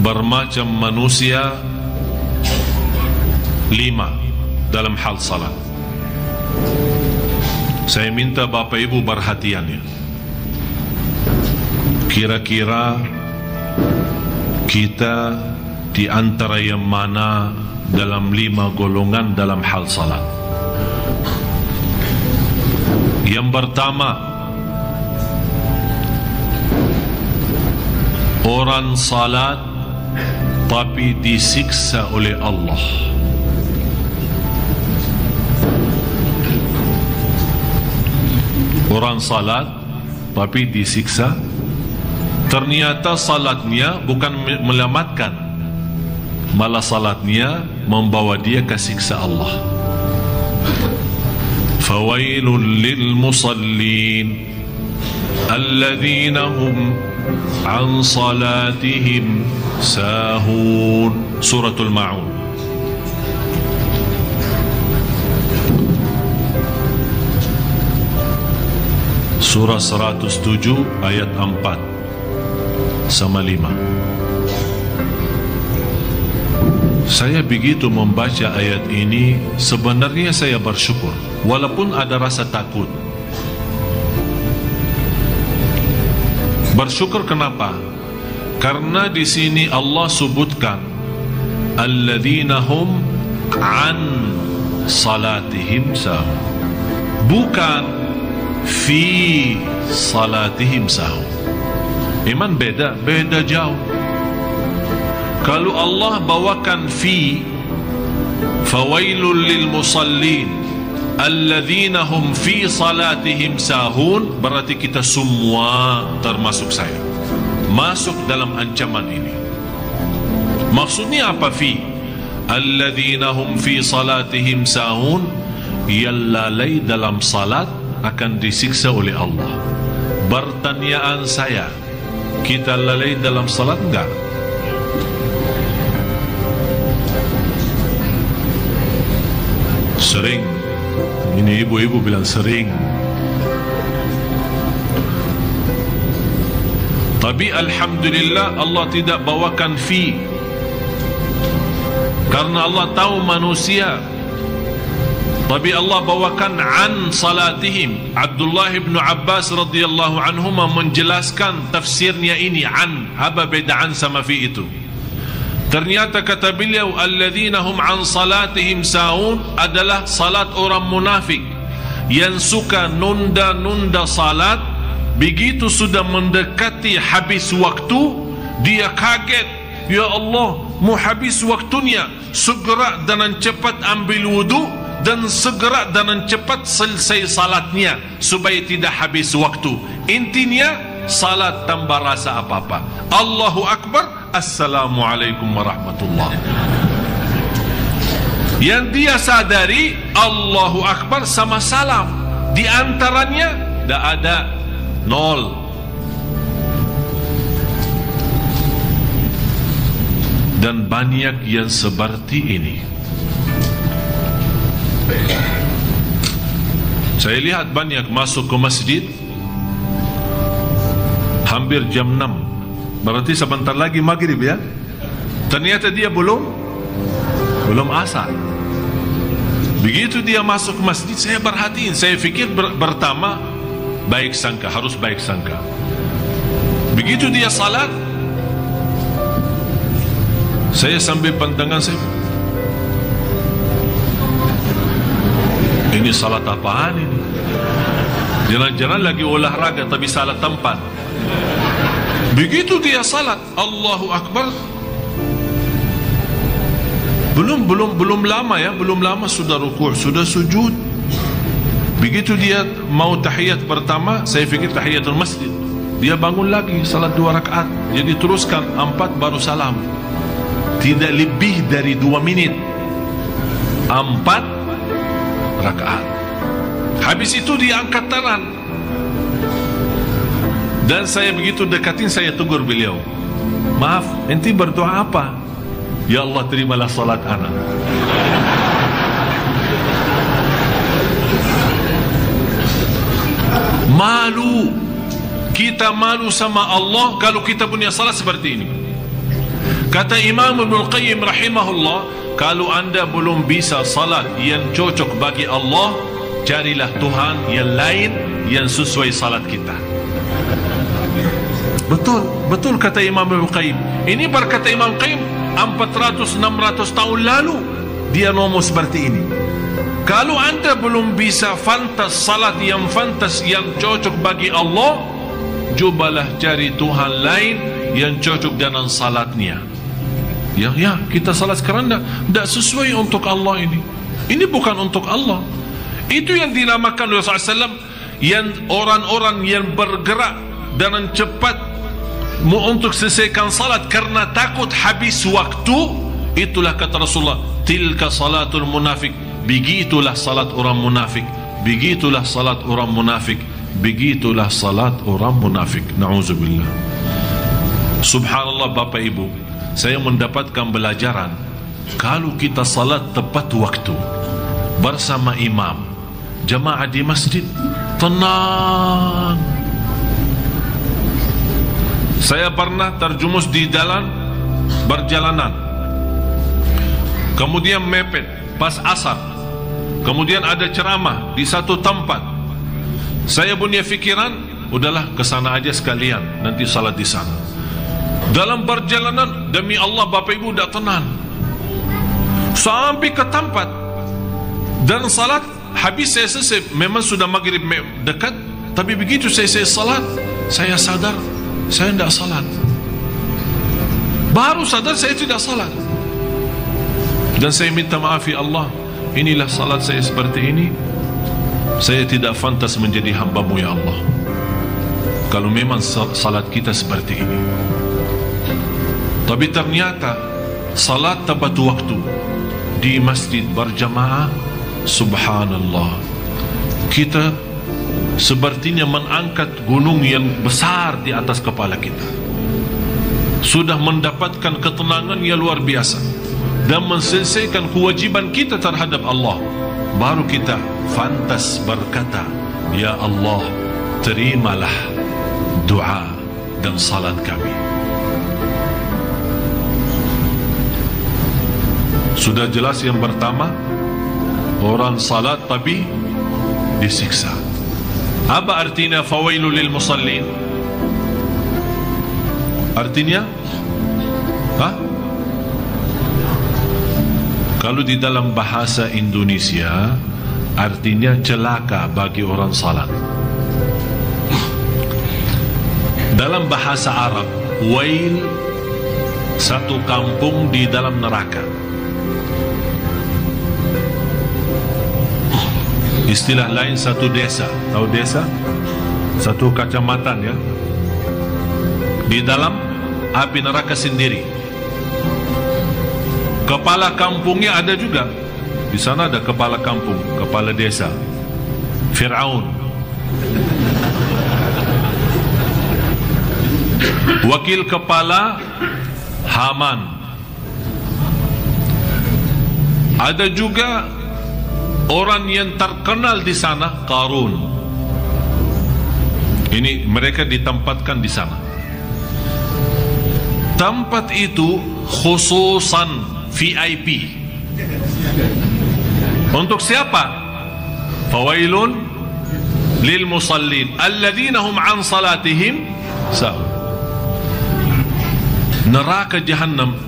bermacam manusia 5 dalam hal salat. Saya minta Bapak Ibu perhatiannya. Kira-kira kita di antara yang mana dalam 5 golongan dalam hal salat? Yang pertama, orang salat tapi disiksa oleh Allah. Orang salat tapi disiksa. Ternyata salatnya bukan menyelamatkan, malah salatnya membawa dia ke siksa Allah. Fawailul lil musallin alladzina hum an salatihim sahun. Suratul Ma'un. Surah 107 ayat 4 sama 5. Saya begitu membaca ayat ini, sebenarnya saya bersyukur, walaupun ada rasa takut. Bersyukur kenapa? Karena di sini Allah sebutkan alladzina hum an salatihim sahun, bukan fi salatihim sahun. Iman beda jauh. Kalau Allah bawakan fi, fawailul lil musallin alladzina hum fi salatihim sahun, berarti kita semua termasuk saya masuk dalam ancaman ini. Maksudnya apa fi? Alladzina hum fi salatihim sahun, yang lalai dalam salat akan disiksa oleh Allah. Pertanyaan saya, kita lalai dalam salat enggak? Sering. Ini ibu-ibu bilang sering. Tapi alhamdulillah Allah tidak bawakan fi, karena Allah tahu manusia. Tapi Allah bawakan an salatihim. Abdullah bin Abbas radhiyallahu anhuma menjelaskan tafsirnya ini an. Apa beda an sama fi itu? Ternyata kata beliau, alladzina hum an salatihim sahun adalah salat orang munafik yang suka nunda-nunda salat. Begitu sudah mendekati habis waktu, dia kaget, ya Allah, mau habis waktunya, segera dan cepat ambil wudu dan segera dan cepat selesai salatnya supaya tidak habis waktu. Intinya salat tanpa rasa apa-apa. Allahu Akbar, Assalamualaikum warahmatullahi. Yang dia sadari Allahu Akbar sama salam, di antaranya tidak ada, nol. Dan banyak yang seperti ini. Saya lihat banyak masuk ke masjid hampir jam 6, berarti sebentar lagi maghrib ya. Ternyata dia belum asar. Begitu dia masuk ke masjid, saya perhatiin, saya fikir pertama baik sangka, harus baik sangka. Begitu dia salat, saya sambil pandangan saya, ini salat apaan ini? Jangan-jangan lagi olahraga tapi salat tempat. Begitu dia salat, Allahu Akbar, belum lama ya, belum lama sudah rukuk, sudah sujud. Begitu dia mau tahiyat pertama, saya fikir tahiyatul masjid, dia bangun lagi salat 2 rakaat. Jadi teruskan 4 baru salam. Tidak lebih dari 2 menit, 4 rakaat. Habis itu dia angkat tangan, dan saya begitu dekatin, saya tegur beliau, maaf, enti berdoa apa? Ya Allah, terimalah salat anak. Malu, kita malu sama Allah kalau kita punya salat seperti ini. Kata Imam Ibn Qayyim rahimahullah, kalau anda belum bisa salat yang cocok bagi Allah, carilah Tuhan yang lain yang sesuai salat kita. Betul kata Imam Ibn Qayyim. Ini berkata Imam Qayyim 400-600 tahun lalu dia ngomong seperti ini. Kalau anda belum bisa fantas salat yang fantas yang cocok bagi Allah, cobalah cari Tuhan lain yang cocok dengan salatnya. Ya, kita salat sekarang tidak sesuai untuk Allah ini. Ini bukan untuk Allah. Itu yang dinamakan Rasulullah SAW, yang orang-orang yang bergerak dengan cepat untuk selesaikan salat karena takut habis waktu. Itulah kata Rasulullah, tilka salatul munafik. Begitulah salat orang munafik. Begitulah salat orang munafik. Begitulah salat orang munafik. Na'udzubillah. Subhanallah Bapak Ibu, saya mendapatkan pelajaran, kalau kita salat tepat waktu bersama imam, jamaah di masjid, tenang. Saya pernah terjumus di dalam berjalanan, kemudian mepet pas asar, kemudian ada ceramah di satu tempat. Saya punya fikiran, udahlah kesana aja sekalian, nanti salat di sana. Dalam perjalanan, demi Allah Bapak Ibu dah tenang sampai ke tempat dan salat habis. Saya selesai, memang sudah maghrib dekat, tapi begitu saya salat, saya sadar saya tidak salat. Baru sadar saya tidak salat, dan saya minta maaf, ya Allah, inilah salat saya seperti ini. Saya tidak pantas menjadi hamba-Mu ya Allah, kalau memang salat kita seperti ini. Tapi ternyata salat tepat waktu di masjid berjamaah, subhanallah, kita sepertinya mengangkat gunung yang besar di atas kepala kita. Sudah mendapatkan ketenangan yang luar biasa dan menyelesaikan kewajiban kita terhadap Allah. Baru kita fantas berkata, ya Allah, terimalah doa dan salat kami. Sudah jelas yang pertama, orang salat tapi disiksa. Apa artinya fawailul lil musallin? Artinya kalau di dalam bahasa Indonesia artinya celaka bagi orang salat. Dalam bahasa Arab, wail satu kampung di dalam neraka. Istilah lain satu desa. Tahu desa? Satu kecamatan, ya, di dalam api neraka sendiri. Kepala kampungnya ada juga. Di sana ada kepala kampung, kepala desa, Fir'aun. Wakil kepala Haman. Ada juga orang yang terkenal di sana, Qarun. Ini mereka ditempatkan di sana. Tempat itu khususan VIP. Untuk siapa? Fawailun lil musallin alladzina hum an salatihim sahun. Neraka Jahannam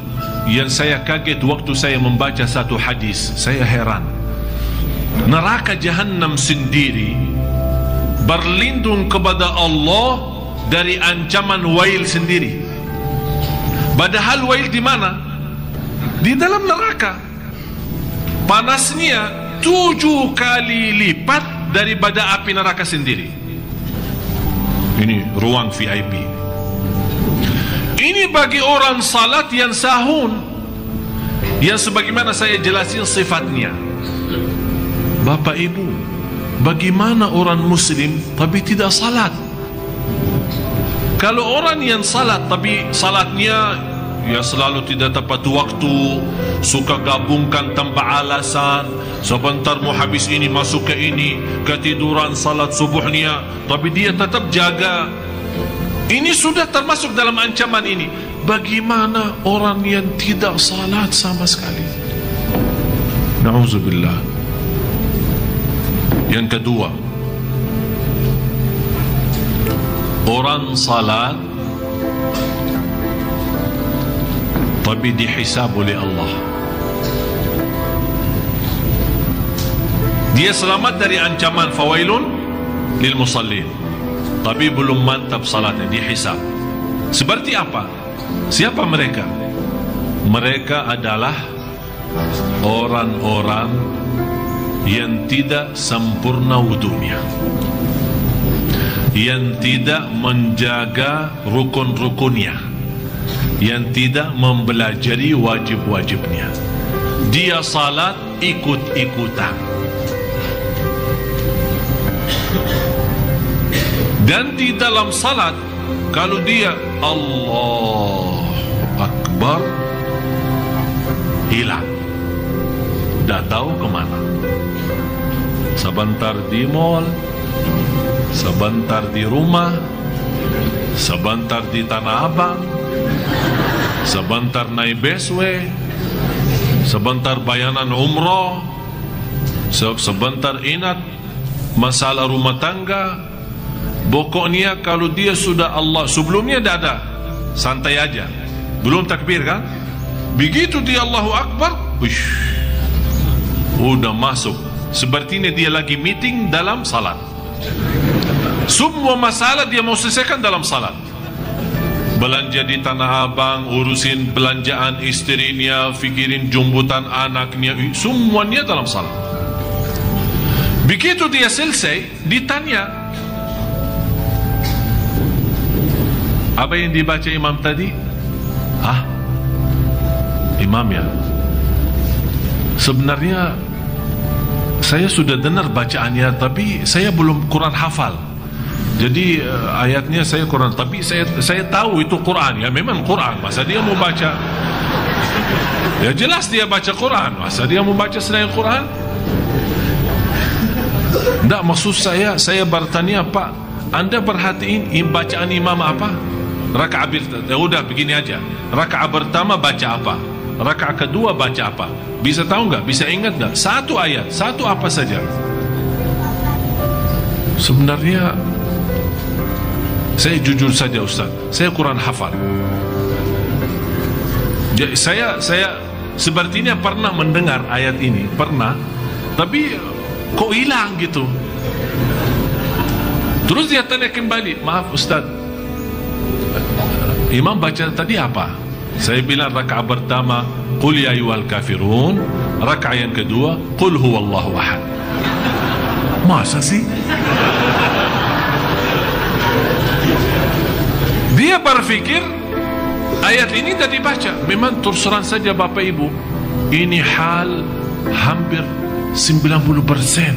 yang saya kaget waktu saya membaca satu hadis, saya heran. Neraka Jahannam sendiri berlindung kepada Allah dari ancaman wail sendiri. Padahal wail di mana? Di dalam neraka. Panasnya 7 kali lipat daripada api neraka sendiri. Ini ruang VIP. Ini bagi orang salat yang sahun, yang sebagaimana saya jelasin sifatnya. Bapak Ibu, bagaimana orang muslim tapi tidak salat? Kalau orang yang salat tapi salatnya ya selalu tidak tepat waktu, suka gabungkan tanpa alasan, sebentar mau habis ini masuk ke ini, ketiduran salat subuhnya, tapi dia tetap jaga, ini sudah termasuk dalam ancaman ini. bagaimana orang yang tidak salat sama sekali? Na'udzubillah. Yang kedua, orang salat tapi dihisab oleh Allah. Dia selamat dari ancaman fawailun lil musallin, tapi belum mantap salatnya, dihisab. Seperti apa? Siapa mereka? Mereka adalah orang-orang yang tidak sempurna wudunya, yang tidak menjaga rukun-rukunnya, yang tidak mempelajari wajib-wajibnya. Dia salat ikut-ikutan, dan di dalam salat kalau dia Allahu Akbar, hilang, dah tahu kemana. Sebentar di mall, sebentar di rumah, sebentar di Tanah Abang, sebentar naik busway, sebentar bayanan umroh, sebentar ingat masalah rumah tangga. Pokoknya kalau dia sudah Allah, sebelumnya dah ada, santai aja, belum takbir kan? Begitu dia Allahu Akbar, udah masuk. Sepertinya dia lagi meeting dalam salat. Semua masalah dia mau selesaikan dalam salat. Belanja di Tanah Abang, urusin belanjaan istrinya, fikirin jemputan anaknya, semuanya dalam salat. Begitu dia selesai, ditanya, apa yang dibaca imam tadi? Imam ya, sebenarnya saya sudah dengar bacaannya, tapi saya belum Quran hafal. Jadi ayatnya saya Quran, tapi saya tahu itu Quran. Ya memang Quran, masa dia mau baca? Ya jelas dia baca Quran, masa dia mau baca selain Quran? Tidak, maksud saya bertanya, Pak, Anda perhatiin bacaan imam apa? Rakaat, ya udah begini aja, rakaat pertama baca apa, rakaat kedua baca apa? Bisa tahu nggak? Bisa ingat nggak? Satu ayat, satu apa saja. Sebenarnya saya jujur saja Ustaz, saya Quran hafal. Jadi saya sepertinya pernah mendengar ayat ini, pernah, tapi kok hilang gitu. Terus dia tanya kembali, maaf Ustaz, imam baca tadi apa? Saya bilang rakaat pertama qul ya ayyuhal kafirun, rakaat yang kedua qul huwallahu ahad. Masa sih? Dia berfikir ayat ini tadi baca. Memang terserah saja Bapak Ibu, ini hal hampir 90%,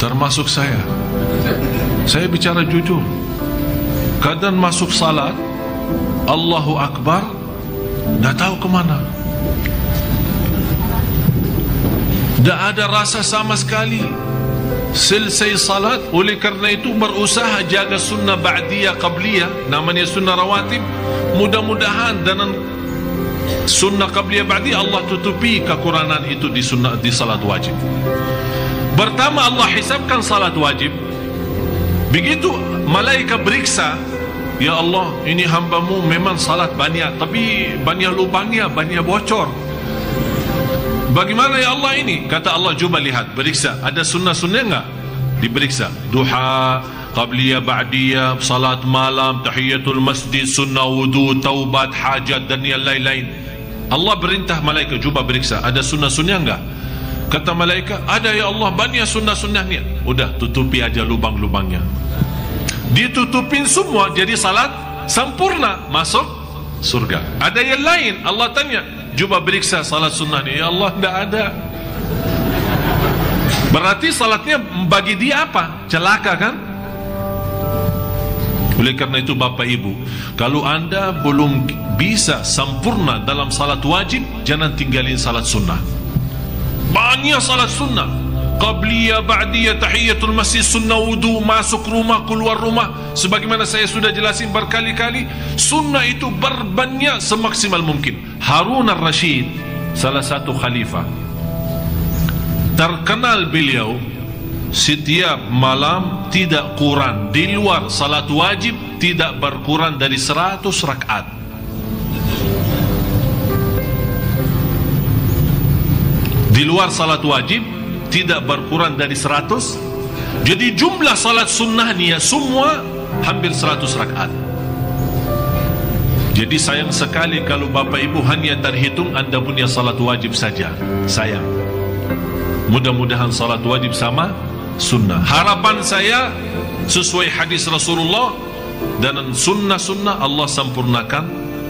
termasuk saya. Saya bicara jujur, kadang masuk salat Allahu Akbar, dah tahu kemana, dah ada rasa sama sekali. Selesai salat, oleh kerana itu berusaha jaga sunnah ba'diyah qabliyah, namanya sunnah rawatib. Mudah-mudahan dengan sunnah qabliyah ba'diyah Allah tutupi kekurangan itu di sunnah, di salat wajib. Pertama Allah hisabkan salat wajib. Begitu malaikat beriksa, ya Allah, ini hambamu memang salat banyak, tapi banyak lubangnya, banyak bocor. Bagaimana ya Allah ini? Kata Allah, coba lihat, beriksa, ada sunnah-sunnah enggak? Diperiksa, duha, qabliyah, ba'diyah, salat malam, tahiyatul masjid, sunnah wudu, taubat, hajat dan yang lain-lain. Allah perintah malaikat, coba beriksa, ada sunnah-sunnah enggak? Kata malaikat, ada ya Allah, banyak sunnah-sunnahnya. Udah, tutupi aja lubang-lubangnya. Ditutupin semua, jadi salat sempurna, masuk surga. Ada yang lain, Allah tanya, coba beriksa salat sunnahnya. Ya Allah, tidak ada. Berarti salatnya bagi dia apa? Celaka kan? Oleh karena itu Bapak Ibu, kalau anda belum bisa sempurna dalam salat wajib, jangan tinggalin salat sunnah. Banyak salat sunnah, qabliyah, ba'diyah, tahiyatul masjid, sunnah wudu, masuk rumah, keluar rumah. Sebagaimana saya sudah jelasin berkali-kali, sunnah itu berbanyak semaksimal mungkin. Harun al-Rashid, salah satu khalifah, terkenal beliau setiap malam tidak kurang, di luar salat wajib tidak berkurang dari 100 rakaat. Di luar salat wajib tidak berkurang dari 100. Jadi jumlah salat sunnahnya semua hampir 100 rakaat. Jadi sayang sekali kalau Bapak Ibu hanya terhitung Anda punya salat wajib saja. Sayang. Mudah-mudahan salat wajib sama sunnah. Harapan saya sesuai hadis Rasulullah dan sunnah-sunnah, Allah sempurnakan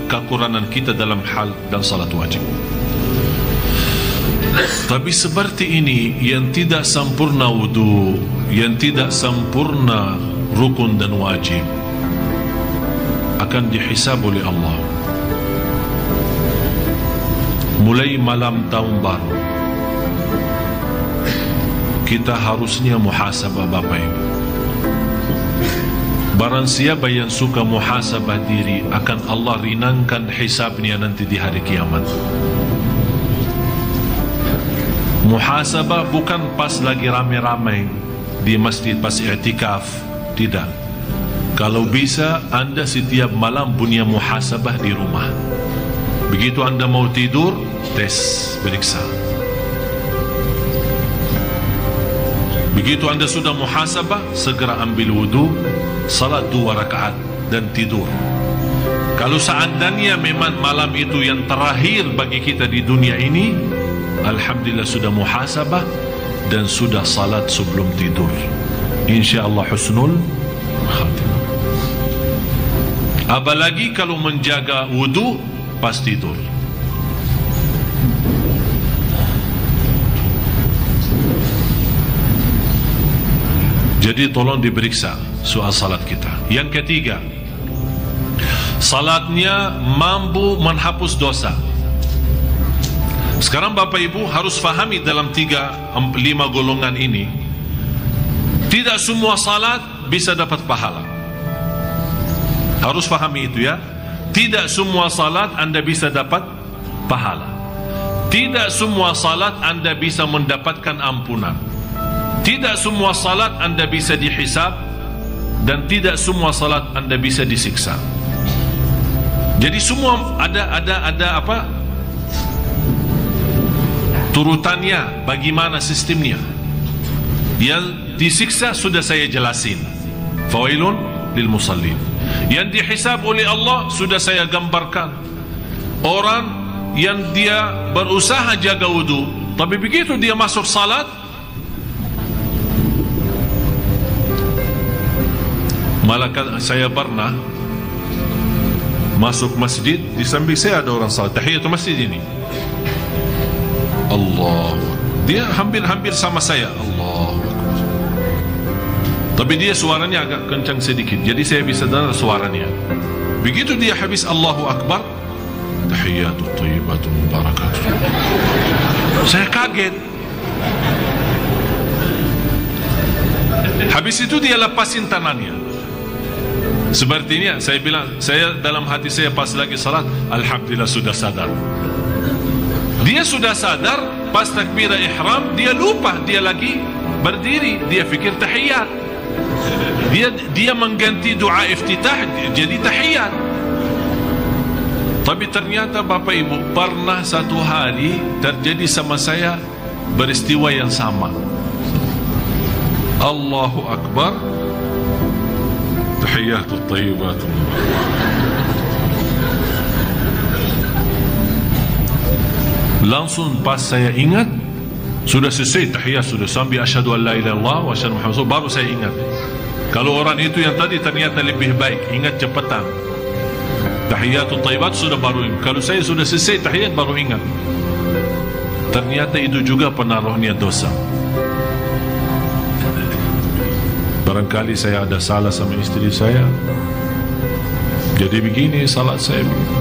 kekurangan kita dalam hal dan salat wajib. Tapi seperti ini, yang tidak sempurna wudu, yang tidak sempurna rukun dan wajib, akan dihisab oleh Allah. Mulai malam tahun baru, kita harusnya muhasabah Bapak Ibu. Barang siapa yang suka muhasabah diri, akan Allah ringankan hisabnya nanti di hari kiamat. Muhasabah bukan pas lagi ramai-ramai di masjid pas i'tikaf, tidak. Kalau bisa Anda setiap malam punya muhasabah di rumah. Begitu Anda mau tidur, tes, periksa. Begitu Anda sudah muhasabah, segera ambil wudu, salat 2 rakaat dan tidur. Kalau seandainya memang malam itu yang terakhir bagi kita di dunia ini, alhamdulillah sudah muhasabah dan sudah salat sebelum tidur. InsyaAllah husnul khatimah. Apalagi kalau menjaga wudu pas tidur. Jadi tolong diperiksa soal salat kita. Yang ketiga, salatnya mampu menghapus dosa. Sekarang Bapak Ibu harus fahami dalam 3-5 golongan ini, tidak semua salat bisa dapat pahala. Harus fahami itu ya. Tidak semua salat Anda bisa dapat pahala. Tidak semua salat Anda bisa mendapatkan ampunan. Tidak semua salat Anda bisa dihisab, dan tidak semua salat Anda bisa disiksa. Jadi semua ada apa? Turutannya, bagaimana sistemnya. Yang disiksa sudah saya jelasin, fawailun lil musallin. Yang dihisab oleh Allah sudah saya gambarkan. Orang yang dia berusaha jaga wudu, tapi begitu dia masuk salat, malah saya pernah masuk masjid, di samping saya ada orang salat tahiyatul masjid ini. Allah, dia hampir sama saya. Allah, tapi dia suaranya agak kencang sedikit, jadi saya bisa dengar suaranya. Begitu dia habis Allahu Akbar, tahiyatut thayyibatun barakatuh, saya kaget. Habis itu dia lepasin tangannya. Sepertinya saya bilang, saya dalam hati saya pas lagi salat, alhamdulillah sudah sadar. Dia sudah sadar, pas takbirah ihram dia lupa, dia lagi berdiri, dia fikir tahiyat. Dia mengganti doa iftitah jadi tahiyat. Tapi ternyata Bapak Ibu, pernah satu hari terjadi sama saya peristiwa yang sama. Allahu Akbar, tahiyatut thayyibatun. Langsung pas saya ingat, sudah selesai tahiyat, sudah sambil asyhadu an la ilaha illallah wa asyhadu Muhammad rasulullah, baru saya ingat. Kalau orang itu yang tadi ternyata lebih baik ingat cepatan. Tahiyatut thayyibat sudah baru ingat. Kalau saya sudah selesai tahiyat baru ingat. Ternyata itu juga penaruhnya dosa. Barangkali saya ada salah sama istri saya, jadi begini salat saya begini.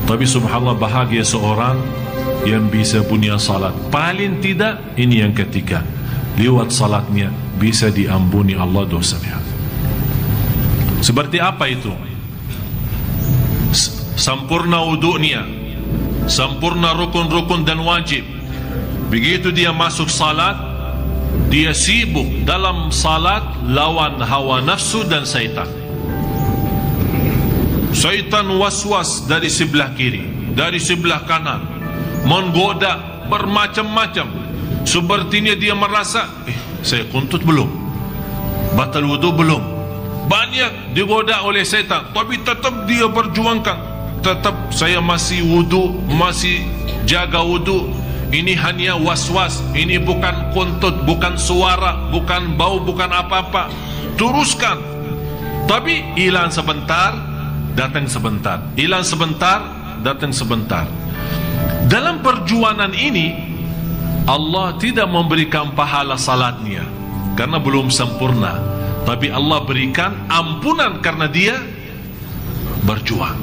Tapi subhanallah, bahagia seorang yang bisa punya salat. Paling tidak ini yang ketiga, lewat salatnya bisa diampuni Allah dosanya. Seperti apa itu? Sempurna wudu'nya, sempurna rukun-rukun dan wajib. Begitu dia masuk salat, dia sibuk dalam salat lawan hawa nafsu dan syaitan. Syaitan waswas dari sebelah kiri, dari sebelah kanan, menggoda bermacam-macam. Sepertinya dia merasa, saya kuntut belum, batal wudu belum. Banyak digoda oleh syaitan, tapi tetap dia perjuangkan. Tetap saya masih wudu, masih jaga wudu. Ini hanya waswas, ini bukan kuntut, bukan suara, bukan bau, bukan apa-apa. Teruskan. Tapi hilang sebentar, datang sebentar, hilang sebentar, datang sebentar. Dalam perjuangan ini Allah tidak memberikan pahala salatnya karena belum sempurna, tapi Allah berikan ampunan karena dia berjuang.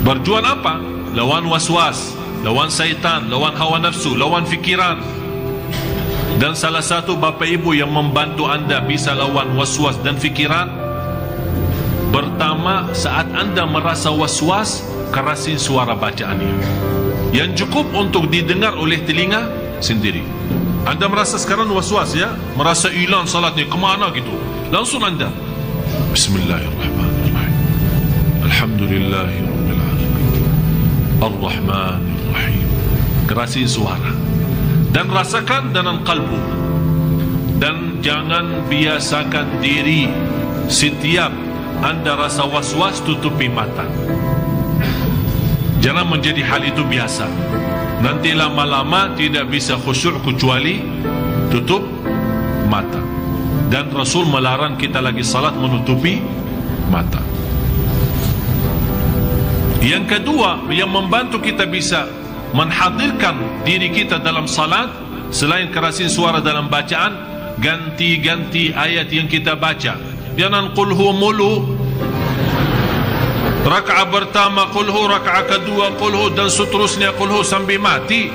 Berjuang apa? Lawan waswas, lawan syaitan, lawan hawa nafsu, lawan fikiran. Dan salah satu bapa ibu yang membantu anda bisa lawan waswas dan fikiran, pertama, saat anda merasa waswas, kerasin suara bacaannya yang cukup untuk didengar oleh telinga sendiri. Anda merasa sekarang waswas ya, merasa hilang salatnya, kemana gitu, langsung anda Bismillahirrahmanirrahim, Alhamdulillahirabbil alamin, Ar-Rahmanirrahim. Kerasin suara dan rasakan dalam kalbu. Dan jangan biasakan diri setiap anda rasa was-was tutupi mata. Jangan menjadi hal itu biasa. Nanti lama-lama tidak bisa khusyuk kecuali tutup mata. Dan Rasul melarang kita lagi salat menutupi mata. Yang kedua, yang membantu kita bisa menghadirkan diri kita dalam salat, selain kerasin suara dalam bacaan, ganti-ganti ayat yang kita baca. Jangan qulhu mulu, rakaat pertama qulhu, rakaat kedua qulhu, dan seterusnya qulhu sampai mati.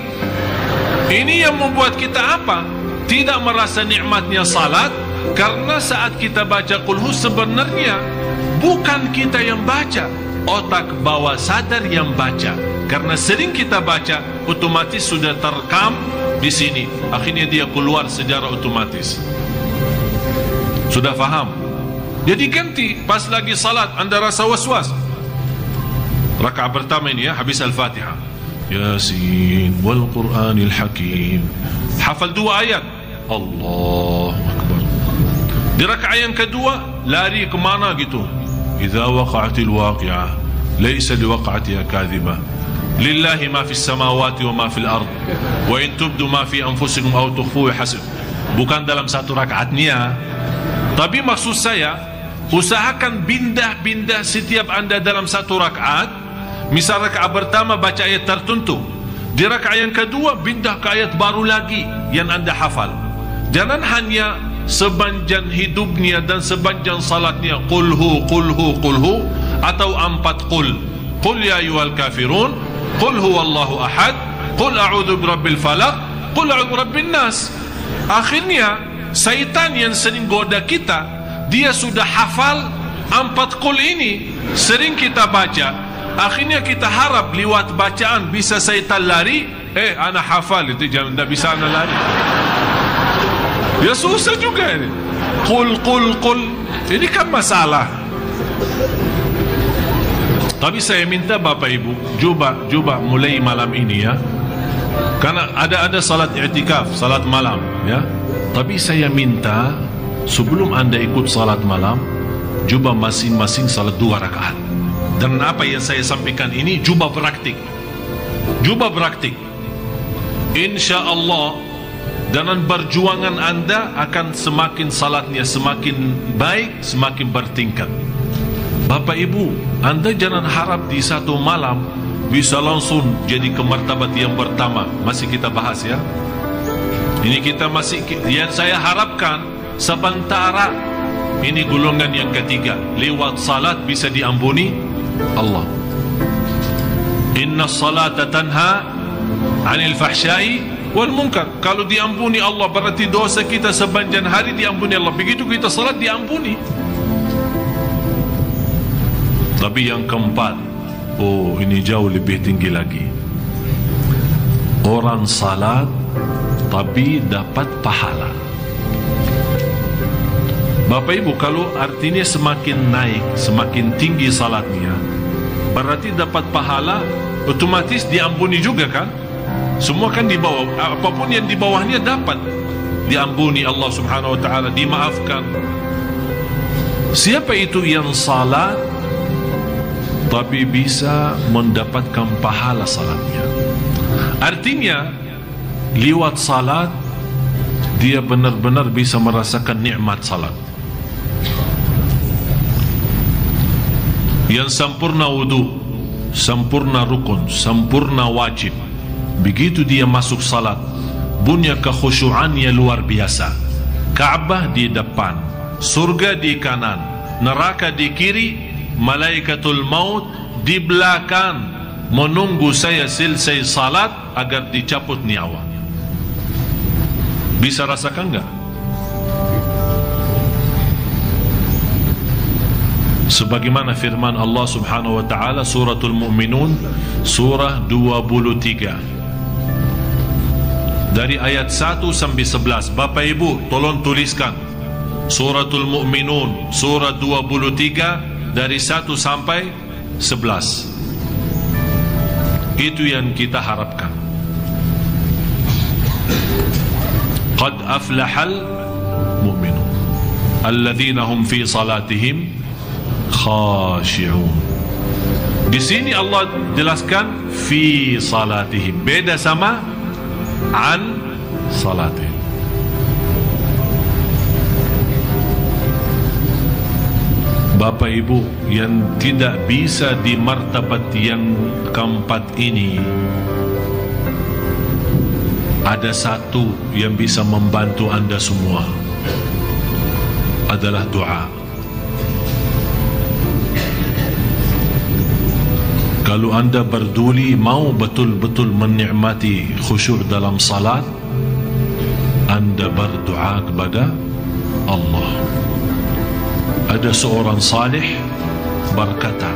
Ini yang membuat kita apa? Tidak merasa nikmatnya salat, karena saat kita baca qulhu sebenarnya bukan kita yang baca, otak bawah sadar yang baca. Karena sering kita baca, otomatis sudah terekam di sini. Akhirnya dia keluar secara otomatis. Sudah faham? Jadi ganti, pas lagi salat anda rasa was-was, rakaat pertama ini ya, habis Al-Fatihah, Yasin wal Qur'anil Hakim, hafal 2 ayat, Allahu Akbar. Di rakaat yang kedua lari kemana gitu, Idza waqa'atil waqi'ah laysa liwaqa'atiha kadhibah, lillahi ma fis samawati wa ma fil ard, wa in tubdu ma fi anfusikum aw tukhfuhu hasib. Bukan dalam satu rakaatnya, tapi maksud saya, usahakan pindah-pindah setiap anda dalam satu rakaat. Misal rakaat pertama baca ayat tertentu, di rakaat yang kedua pindah ke ayat baru lagi yang anda hafal. Jangan hanya sepanjang hidupnya dan sepanjang salatnya qulhu qulhu qulhu, atau 4 qul, qul ya ayyuhal kafirun, qul huwallahu ahad, qul a'udzu birabbil falaq, qul a'udzu birabbin nas. Akhirnya syaitan yang sering goda kita, dia sudah hafal 4 qul ini, sering kita baca. Akhirnya kita harap lewat bacaan bisa syaitan lari. Ana hafal itu, jangan, tak bisa ana lari. Ya susah juga ini. Qul qul qul, ini kan masalah. Tapi saya minta Bapak Ibu, cuba mulai malam ini ya, karena ada salat i'tikaf, salat malam ya. Tapi saya minta sebelum anda ikut salat malam, cuba masing-masing salat 2 rakaat. Dan apa yang saya sampaikan ini cuba praktik. Insya Allah dengan perjuangan anda akan semakin salatnya semakin baik, semakin bertingkat. Bapak Ibu, anda jangan harap di satu malam bisa langsung jadi ke martabat yang pertama. Masih kita bahas ya. Ini kita masih, yang saya harapkan sementara ini golongan yang ketiga, lewat salat bisa diampuni Allah. Inna salata tanha 'anil fahsya'i wal munkar. Kalau diampuni Allah berarti dosa kita sepanjang hari diampuni Allah. Begitu kita salat diampuni. Tapi yang keempat, oh ini jauh lebih tinggi lagi. Orang salat tapi dapat pahala. Bapak Ibu, kalau artinya semakin naik, semakin tinggi salatnya, berarti dapat pahala, otomatis diampuni juga kan? Semua kan di bawah, apapun yang di bawahnya dapat diampuni Allah Subhanahu wa ta'ala, dimaafkan. Siapa itu yang salat tapi bisa mendapatkan pahala salatnya? Artinya lewat salat dia benar-benar bisa merasakan nikmat salat. Yang sempurna wudu, sempurna rukun, sempurna wajib, begitu dia masuk salat, punya kekhusyuannya luar biasa. Ka'bah di depan, surga di kanan, neraka di kiri, malaikatul maut di belakang, menunggu saya selesai salat agar dicabut nyawa. Bisa rasakan enggak? Sebagaimana firman Allah Subhanahu wa ta'ala suratul Mu'minun surah 23 dari ayat 1 sampai 11. Bapak Ibu tolong tuliskan suratul Mu'minun surah 23 dari 1 sampai 11. Itu yang kita harapkan. Qad aflahal mu'minun alladzina hum fi salatihim khashi'un. Di sini Allah jelaskan fi salatihim, beda sama an salatihim. Bapak Ibu, yang tidak bisa di martabat yang keempat ini, ada satu yang bisa membantu anda semua, adalah doa. Kalau anda berduli mau betul-betul menikmati khusyuk dalam salat, anda berdoa kepada Allah. Ada seorang salih berkata,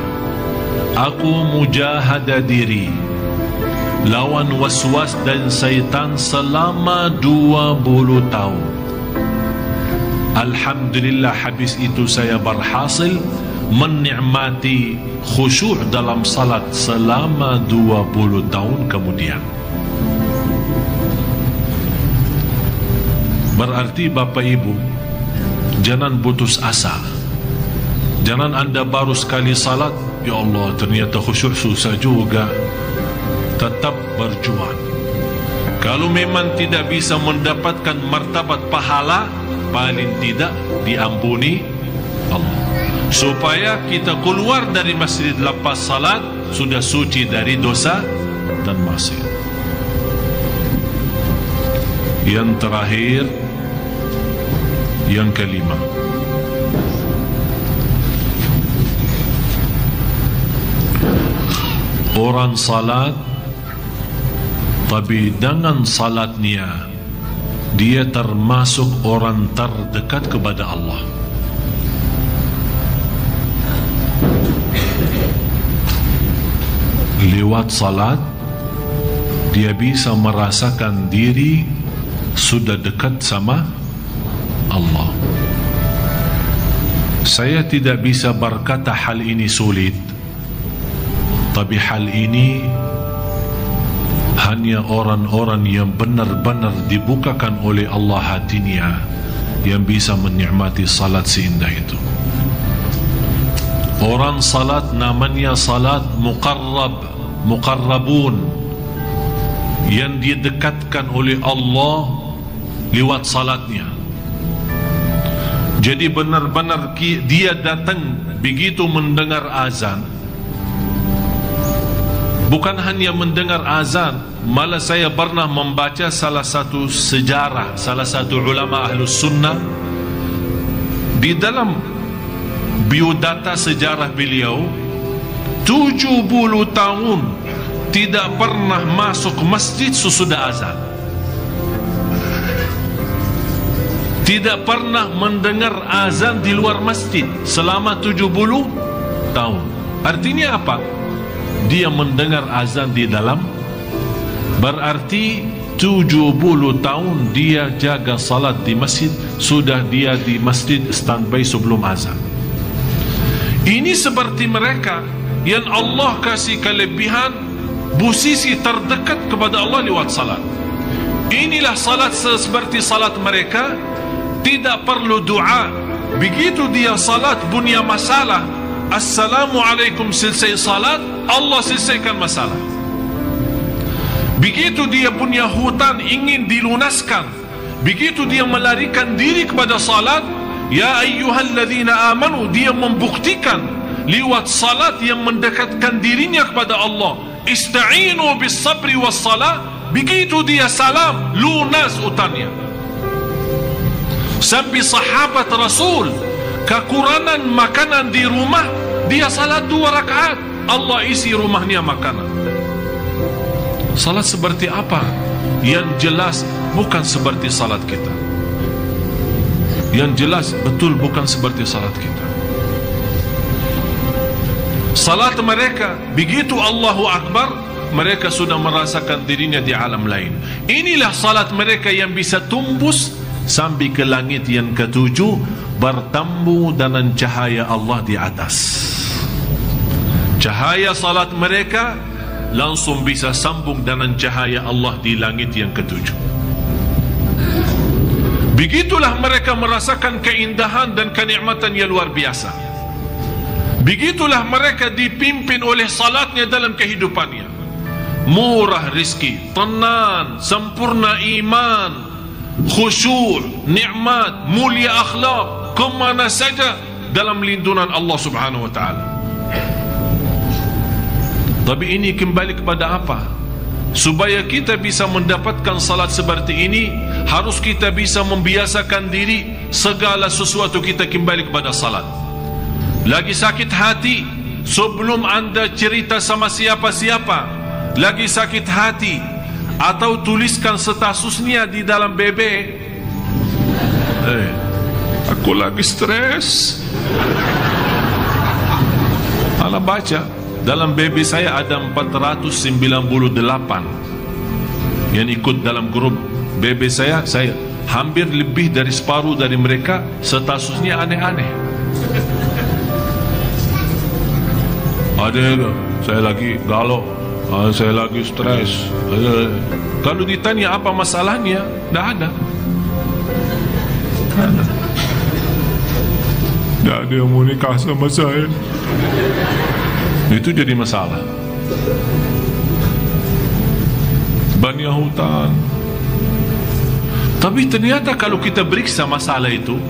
aku mujahada diri lawan waswas dan syaitan selama 20 tahun. Alhamdulillah, habis itu saya berhasil menikmati khusyuk dalam salat selama 20 tahun kemudian. Berarti Bapak Ibu, jangan putus asa. Jangan anda baru sekali salat, ya Allah ternyata khusyuk susah juga. Tetap berjuang. Kalau memang tidak bisa mendapatkan martabat pahala, paling tidak diampuni Allah, supaya kita keluar dari masjid lepas salat sudah suci dari dosa dan maksiat. Yang terakhir, yang kelima, orang salat tapi dengan salatnya dia termasuk orang terdekat kepada Allah. Lewat salat dia bisa merasakan diri sudah dekat sama Allah. Saya tidak bisa berkata hal ini sulit, tapi hal ini hanya orang-orang yang benar-benar dibukakan oleh Allah hatinya yang bisa menikmati salat seindah itu. Orang salat namanya salat muqarrabun, yang didekatkan oleh Allah lewat salatnya. Jadi benar-benar dia datang begitu mendengar azan, bukan hanya mendengar azan, malah saya pernah membaca salah satu sejarah, salah satu ulama ahlus sunnah. Di dalam biodata sejarah beliau, 70 tahun tidak pernah masuk masjid sesudah azan, tidak pernah mendengar azan di luar masjid selama 70 tahun. Artinya apa? Dia mendengar azan di dalam, berarti 70 tahun dia jaga salat di masjid. Sudah dia di masjid standby sebelum azan. Ini seperti mereka yang Allah kasih kelebihan posisi terdekat kepada Allah lewat salat. Inilah salat seperti salat mereka, tidak perlu doa. Begitu dia salat punya masalah, Assalamualaikum, selesai salat, Allah selesaikan masalah. Begitu dia punya hutang ingin dilunaskan, begitu dia melarikan diri kepada salat, ya ayyuhalladzina amanu, dia membuktikan lewat salat yang mendekatkan dirinya kepada Allah. Ista'inu bis sabri was salat. Begitu dia salam, lunas hutangnya. Sampai sahabat Rasul kekurangan makanan di rumah, dia salat 2 rakaat, Allah isi rumahnya makanan. Salat seperti apa? Yang jelas bukan seperti salat kita. Yang jelas betul bukan seperti salat kita. Salat mereka, begitu Allahu Akbar, mereka sudah merasakan dirinya di alam lain. Inilah salat mereka yang bisa tembus sampai ke langit yang ke-7, bertemu dengan cahaya Allah di atas. Cahaya salat mereka langsung bisa sambung dengan cahaya Allah di langit yang ke-7. Begitulah mereka merasakan keindahan dan kenikmatan yang luar biasa. Begitulah mereka dipimpin oleh salatnya dalam kehidupannya. Murah rizki, tenang, sempurna iman, khusyuk, nikmat, mulia akhlak, kemana saja dalam lindungan Allah subhanahu wa ta'ala. Tapi ini kembali kepada apa? Supaya kita bisa mendapatkan salat seperti ini, harus kita bisa membiasakan diri segala sesuatu kita kembali kepada salat. Lagi sakit hati, sebelum anda cerita sama siapa-siapa, lagi sakit hati, atau tuliskan statusnya di dalam BB, aku lagi stres, ala baca dalam BB saya ada 498 yang ikut dalam grup BB saya hampir lebih dari separuh dari mereka statusnya aneh-aneh. Ada saya lagi galau, saya lagi stres. Kalau ditanya apa masalahnya, tidak ada. Tidak ada yang mau nikah sama saya. Itu jadi masalah. Banyak hutang. Tapi ternyata kalau kita periksa masalah itu,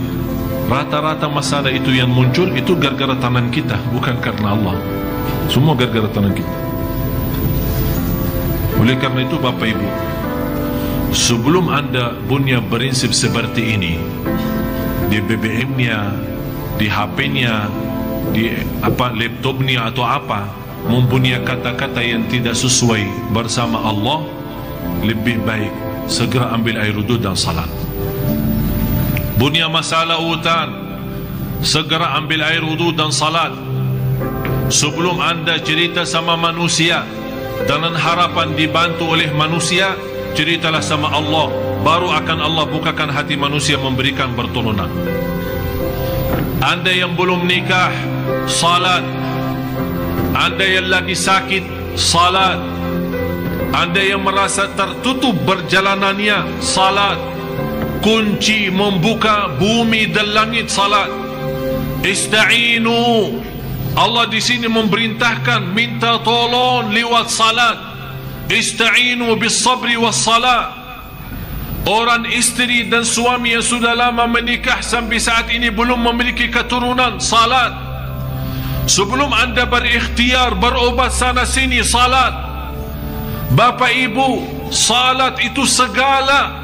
rata-rata masalah itu yang muncul itu gara-gara tangan kita, bukan karena Allah. Semua gara-gara tangan kita. Oleh karena itu Bapak Ibu, sebelum anda punya prinsip seperti ini di BBM-nya, di HP-nya, di laptopnya atau apa, mempunyai kata-kata yang tidak sesuai bersama Allah, lebih baik segera ambil air wudu dan salat. Punya masalah hutang, segera ambil air wudu dan salat. Sebelum anda cerita sama manusia dengan harapan dibantu oleh manusia, ceritalah sama Allah, baru akan Allah bukakan hati manusia memberikan pertolongan. Anda yang belum nikah, salat. Anda yang lagi sakit, salat. Anda yang merasa tertutup perjalanannya, salat. Kunci membuka bumi dan langit, salat. Ista'inu. Allah di sini memerintahkan minta tolong lewat salat. Ista'inu bis sabri was salat. Orang istri dan suami yang sudah lama menikah sampai saat ini belum memiliki keturunan, salat. Sebelum anda berikhtiar berobat sana sini, salat. Bapak Ibu, salat itu segala.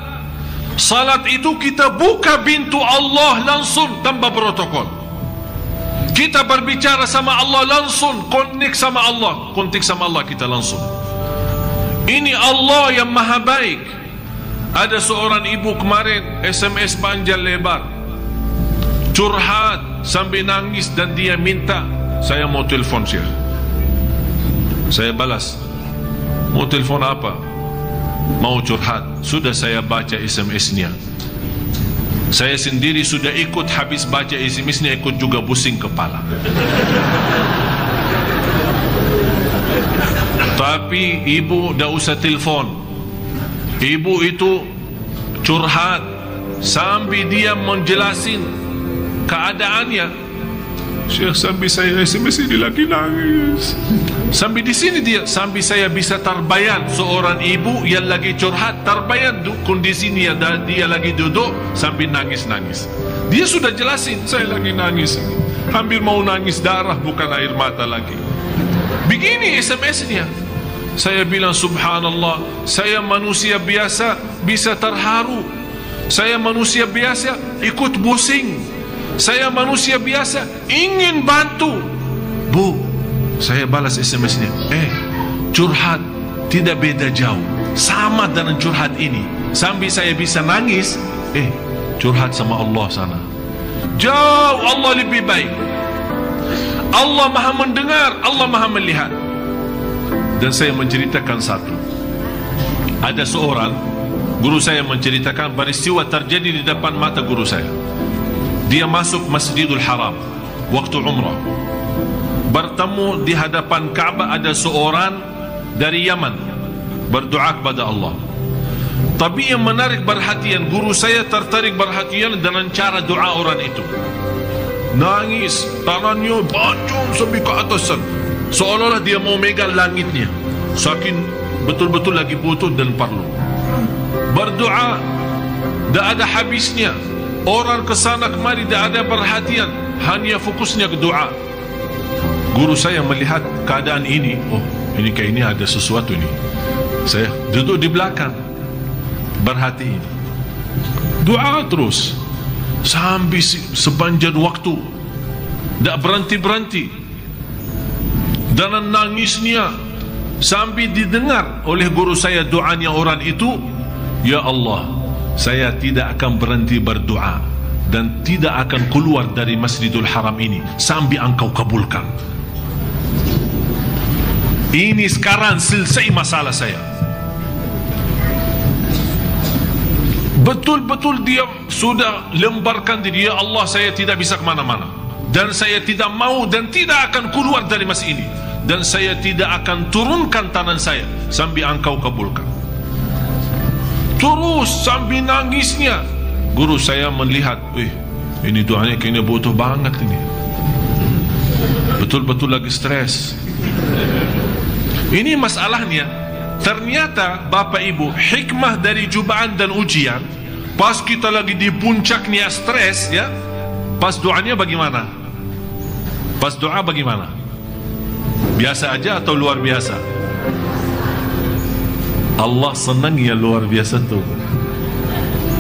Salat itu kita buka pintu Allah langsung tanpa protokol. Kita berbicara sama Allah langsung, kontak sama Allah kita langsung. Ini Allah yang maha baik. Ada seorang ibu kemarin SMS panjang lebar, curhat sambil nangis, dan dia minta, saya mau telefon Syekh. Saya balas, mau telefon apa? Mau curhat. Sudah saya baca SMS-nya. Saya sendiri sudah ikut, habis baca SMS-nya ikut juga pusing kepala. Tapi ibu dah usah telefon. Ibu itu curhat sambil dia menjelasin keadaannya. Syekh, sambil saya SMS ini lagi nangis. Sambil di sini dia, sambil saya bisa terbayang seorang ibu yang lagi curhat, terbayang kondisinya, dia lagi duduk sambil nangis-nangis. Dia sudah jelasin, saya lagi nangis, hampir mau nangis darah, bukan air mata lagi. Begini SMS-nya. Saya bilang, subhanallah, saya manusia biasa bisa terharu. Saya manusia biasa ikut pusing. Saya manusia biasa ingin bantu. Bu, saya balas SMS-nya. Curhat tidak beda jauh, sama dengan curhat ini. Sambil saya bisa nangis, curhat sama Allah sana. Jauh Allah lebih baik. Allah maha mendengar, Allah maha melihat. Dan saya menceritakan satu. Ada seorang guru saya menceritakan peristiwa terjadi di depan mata guru saya. Dia masuk Masjidul Haram waktu umrah. Bertemu di hadapan Ka'bah ada seorang dari Yaman berdoa kepada Allah. Tapi yang menarik perhatian guru saya, tertarik perhatian dengan cara doa orang itu. Nangis, tangannya banjung sampai ke atasan, seolah-olah dia mau megang langitnya, saking betul-betul lagi butuh dan perlu. Berdoa tak ada habisnya. Orang kesana kemari tak ada perhatian, hanya fokusnya ke doa. Guru saya melihat keadaan ini, oh ini kayaknya ada sesuatu ini. Saya duduk di belakang, perhatiin, doa terus sampai sepanjang waktu, tak berhenti-berhenti. Dan nangisnya sampai didengar oleh guru saya doanya orang itu. Ya Allah, saya tidak akan berhenti berdoa dan tidak akan keluar dari Masjidul Haram ini sampai engkau kabulkan. Ini sekarang selesai masalah saya. Betul-betul dia sudah lemparkan diri. Ya Allah, saya tidak bisa kemana-mana, dan saya tidak mau dan tidak akan keluar dari masjid ini, dan saya tidak akan turunkan tangan saya sampai engkau kabulkan. Terus sambil nangisnya, guru saya melihat, ini doanya kayaknya butuh banget ini. Betul-betul lagi stres. Ini masalahnya. Ternyata Bapak Ibu, hikmah dari cubaan dan ujian, pas kita lagi di puncaknya stres, ya, pas doanya bagaimana? Pas doa bagaimana? Biasa aja atau luar biasa? Allah senang ya luar biasa tuh.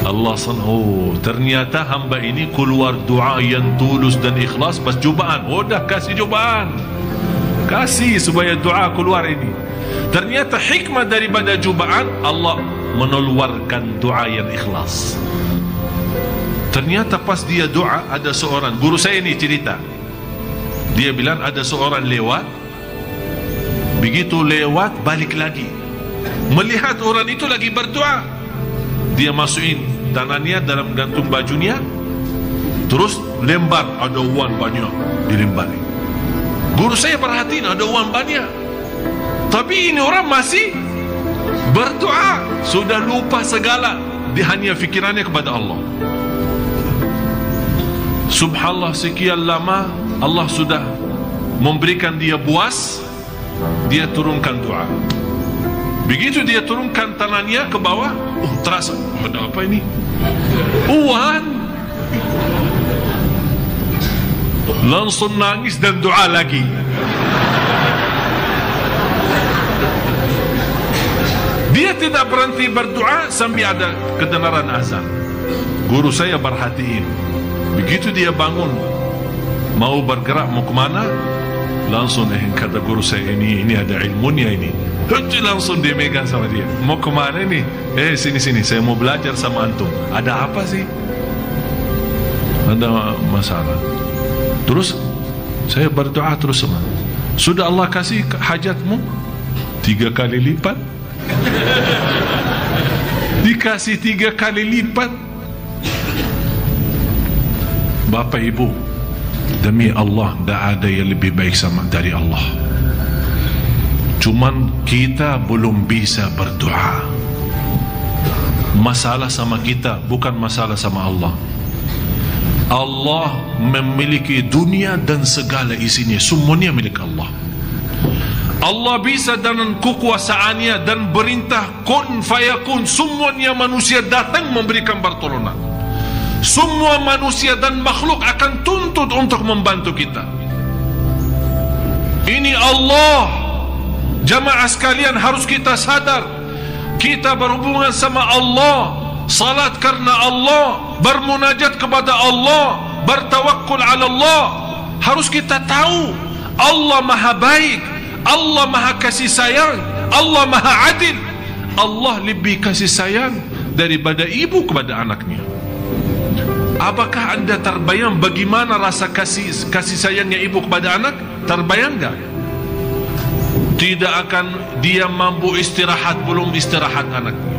Allah senang. Oh, ternyata hamba ini keluar doa yang tulus dan ikhlas pas cubaan. Oh, dah kasih cubaan, kasih supaya doa keluar ini. Ternyata hikmah daripada cubaan, Allah mengeluarkan doa yang ikhlas. Ternyata pas dia doa, ada seorang, guru saya ini cerita, dia bilang ada seorang lewat, begitu lewat balik lagi, melihat orang itu lagi berdoa, dia masukin tangannya dalam gantung bajunya, terus lembar, ada uang banyak dilembari. Guru saya perhatiin ada uang banyak, tapi ini orang masih berdoa, sudah lupa segala, dia hanya fikirannya kepada Allah. Subhanallah, sekian lama Allah sudah memberikan dia puas, dia turunkan doa. Begitu dia turunkan tangannya ke bawah, oh terasa, ada apa ini? Uang. Langsung nangis dan doa lagi. Dia tidak berhenti berdoa sampai ada kedengaran azan. Guru saya perhatiin, begitu dia bangun mau bergerak mau kemana, langsung kata guru saya, ini ada ilmunya ini. Langsung dimegang sama dia. Mau kemana nih? Sini, saya mau belajar sama antum. Ada apa sih? Ada masalah. Terus saya berdoa terus sama. Sudah Allah kasih hajatmu 3 kali lipat. Dikasih 3 kali lipat. Bapak Ibu, demi Allah, tidak ada yang lebih baik sama dari Allah. Cuman kita belum bisa berdoa. Masalah sama kita, bukan masalah sama Allah. Allah memiliki dunia dan segala isinya, semuanya milik Allah. Allah bisa dengan kekuasaannya dan perintah kun fayakun, semuanya manusia datang memberikan pertolongan. Semua manusia dan makhluk akan tuntut untuk membantu kita. Ini Allah. Jamaah sekalian, harus kita sadar, kita berhubungan sama Allah, salat karena Allah, bermunajat kepada Allah, bertawakkul ala Allah. Harus kita tahu Allah maha baik, Allah maha kasih sayang, Allah maha adil. Allah lebih kasih sayang daripada ibu kepada anaknya. Apakah anda terbayang bagaimana rasa kasih sayangnya ibu kepada anak? Terbayang enggak? Tidak akan dia mampu istirahat belum istirahat anaknya.